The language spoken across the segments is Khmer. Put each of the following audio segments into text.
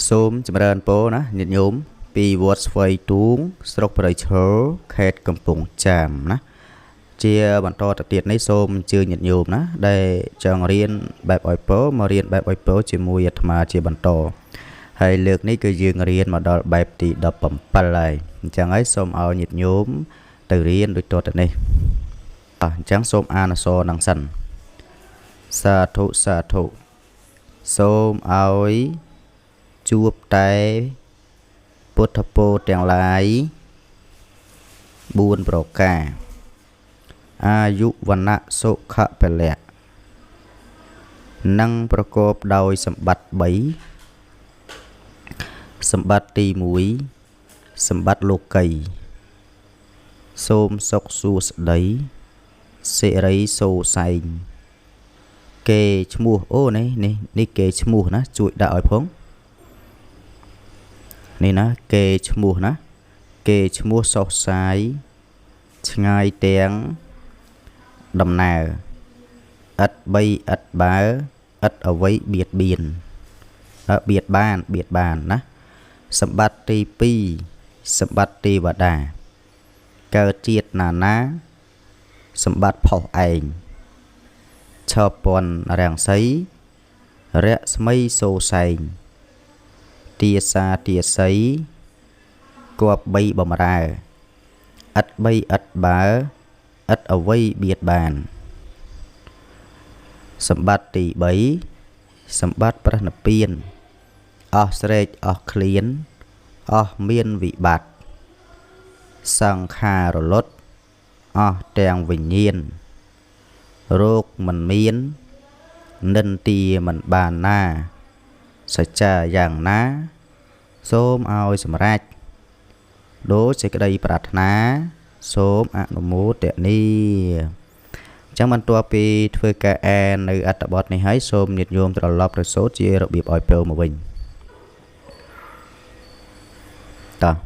សូមចម្រើនពរណាញាតិញោមពីវត្តស្វ័យទូងស្រុកព្រៃឈរខេត្តកំពង់ចាមណាជាបន្តទៅទៀតនេះសូមអញ្ជើញញាតិញោមណាដែលចង់រៀនបែបអុយពរមករៀនបែបអុយពរជាមួយអាត្មាជាបន្តហើយលើកនេះគឺយើងរៀនមកដល់បែបទី17ហើយអញ្ចឹងហើយសូមឲ្យញាតិញោមទៅរៀនដូចតទៅនេះអញ្ចឹងសូមអានអក្សរនឹងសិនសាធុសាធុសូមឲ្យជួបតែពុទ្ធពរទាំងឡាយ4ប្រការអាយុវណ្ណៈសុខៈពលៈនិងប្រកបដោយសម្បត្តិ3សម្បត្តិទី1សម្បត្តិលោកីសូមសុខសួស្តីសិរីសូរសែងគេឈ្មោះអូនេះគេឈ្មោះណាជួយដាក់ឲ្យផងនេះណាគេឈ្មោះណាគេឈ្មោះសុខសាយឆ្ងាយទាំងដំណើរឥតបីឥតបើឥតអ្វីបៀតបៀនបៀតបានណាសម្បត្តិទី2សម្បត្តិទេវតាកើតជាតិណាសម្បត្តិផុសឯងឈប់ពន់រាំងសីរស្មីសូរសែងទាសាទាសីគប់3បំរើឥតបីឥតបើឥតអ្វីបៀតបានសម្បត្តិទី3សម្បត្តិព្រះនិព្វានអស់ស្រេចអស់ឃ្លានអស់មានវិបត្តិសង្ខារលត់អស់ទាំងវិញ្ញាណរោគមិនមាននិន្ទាមិនបានណាសច្ចាយ៉ាងណាសូមឲ្យសម្រេចដោយសេចក្តីប្រាថ្នាសូមអនុមោទនាចឹងបន្ទាប់ពីធ្វើការអាននៅអត្ថបទនេះហើយសូមញាតិញោមត្រឡប់ទៅសូត្រជារបៀបឲ្យពើមកវិញតោះ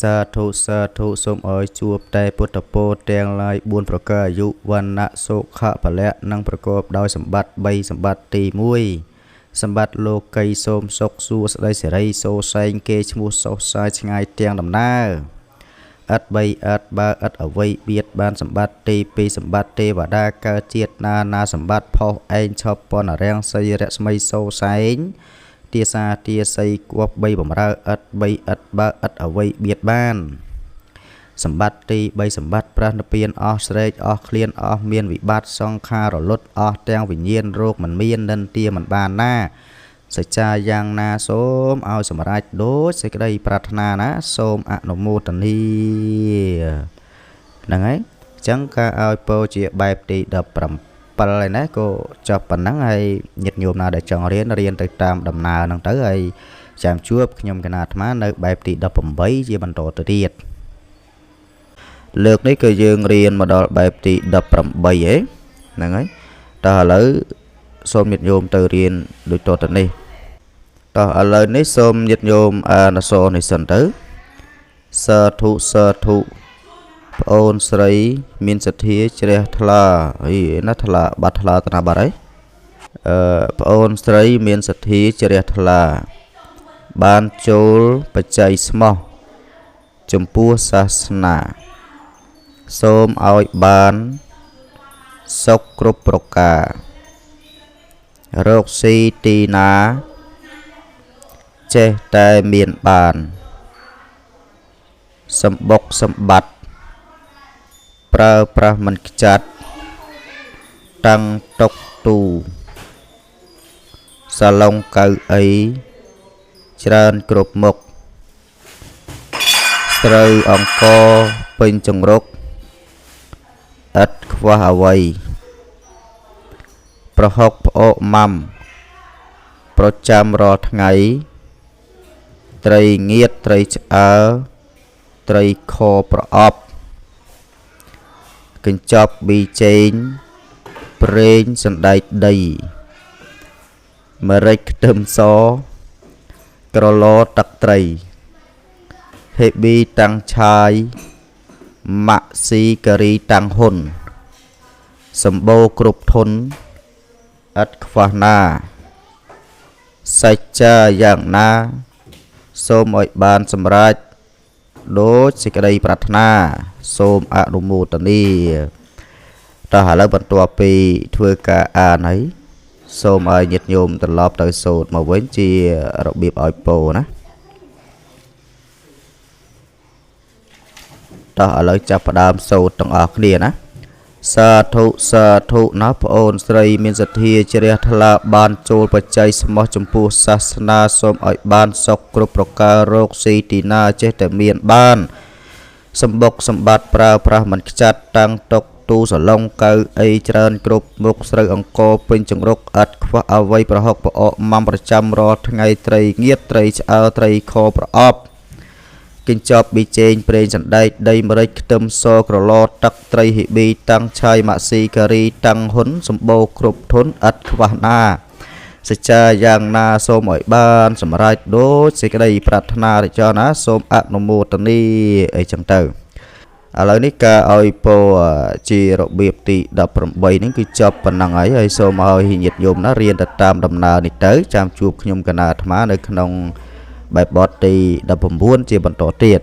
សាធុសាធុសូមឲ្យជួបតែពុទ្ធពរទាំងឡាយ4ប្រការអាយុវណ្ណៈសុខៈពលៈនិងប្រកបដោយសម្បត្តិ3សម្បត្តិទី1សម្បត្តិលោកីសូមសុខសួស្តីសិរីសូរសែងគេឈ្មោះសុខសាយឆ្ងាយទាំងដំណើរឥតបីឥតបើឥតអ្វីបៀតបានសម្បត្តិទី2សម្បត្តិទេវតាកើតជាតិណាសម្បត្តិផុសឯងឈប់ពន់រាំងសីរស្មីសូរសែងទាសាទាសីគប់3បំរើឥតបីឥតបើឥតអ្វីបៀតបានសម្បត្តិទី3សម្បត្តិព្រះនិព្វានអស់ស្រេចអស់ឃ្លានអស់មានវិបត្តិសង្ខារលត់អស់ទាំងវិញ្ញាណរោគមិនមាននិន្ទាមិនបានណាសច្ចាយ៉ាងណាសូមឲ្យសម្រេចដូចសេចក្តីប្រាថ្នាណាសូមអនុមោទនាហ្នឹងហើយអញ្ចឹងការឲ្យពរជាបែបទី17ហើយណាក៏ចប់ប៉ុណ្ណឹងហើយញាតិញោមណាដែលចង់រៀនទៅតាមដំណើរហ្នឹងទៅហើយចាំជួបខ្ញុំកណាអាត្មានៅបែបទី18ជាបន្តទៅទៀតលើកនេះគឺយើងរៀនមកដល់បែបទី18ហ្នឹងហើយតោះឥឡូវសូមញាតិញោមទៅរៀនដូចតទៅនេះតោះឥឡូវនេះសូមញាតិញោមអានអក្សរនេះសិនទៅសាធុសាធុប្អូនស្រីមានសទ្ធាជ្រះថ្លាអីណាថ្លាបាត់ថ្លាតាបាត់ហើយប្អូនស្រីមានសទ្ធាជ្រះថ្លាបានចូលបច្ច័យស្មោះចំពោះសាសនាសូមឲ្យបានសុខគ្រប់ប្រការរកស៊ីទីណាចេះតែមានបានសម្បុកសម្បត្តិប្រើប្រាស់មិនខ្ចាត់តាំងតុកទូសាឡុងកៅអីច្រើនគ្រប់មុខស្រូវអង្គពេញចង្រុកឥតខ្វះអ្វីប្រហុកផ្អកម៉ាំប្រចាំរាល់ថ្ងៃត្រីងៀតត្រីឆ្អើរត្រីខប្រអប់កញ្ចប់ប៊ីចេងប្រេងសណ្ដែកដីម្រេចខ្ទឹមសក្រឡទឹកត្រីហេប៊ីតាំងឆាយម៉ាក់ស៊ីការីតាំងហ៊ុនសម្បូរគ្រប់ធនឥតខ្វះណា សច្ចចាយ៉ាងណាសូមឲ្យបានសម្រេចដូចសេចក្តីប្រាថ្នាសូមអនុមោទនាតោះឥឡូវបន្ទាប់ពីធ្វើការអានហើយសូមឲ្យញាតិញោមត្រឡប់ទៅសូត្រមកវិញជារបៀបឲ្យពោណាតោះឥឡូវចាប់ផ្ដើមសូត្រទាំងអស់គ្នាណាសាធុសាធុណាប្អូនស្រីមានសទ្ធាជ្រះថ្លាបានចូលបច្ច័យស្មោះចំពោះសាសនាសូមឲ្យបានសុខគ្រប់ប្រការរោគស៊ីទីណាចេះតែមានបានសម្បុកសម្បត្តិប្រើប្រាស់មិនខ្ចាត់តាំងតុកទូសឡុងកៅអីច្រើនគ្រប់មុខស្រូវអង្គពេញចង្រុកអត់ខ្វះអវ័យប្រហុកប្រអកម៉ាំប្រចាំរាល់ថ្ងៃត្រីងៀតត្រីឆ្អើរត្រីខប្រអប់គិញ្ចប់ប៊ីចេងប្រេងសណ្ដែកដីម្រេចខ្ទឹមសក្រឡទឹកត្រីហីប៊ីតាំងឆាយម៉ាក់ស៊ីការីតាំងហ៊ុនសម្បូរគ្រប់ធន់ឥតខ្វះណាសច្ចាយ៉ាងណាសូមឲ្យបានសម្រេចដូចសេចក្តីប្រាថ្នារចនាសូមអនុមោទនាអីចឹងទៅឥឡូវនេះការឲ្យពោជារបៀបទី18នេះគឺចប់ប៉ុណ្ណឹងហើយសូមឲ្យញាតិញោមណារៀនទៅតាមដំណើរនេះទៅចាំជួបខ្ញុំកណាអាត្មានៅក្នុងបែបបទទី19ជាបន្តទៀត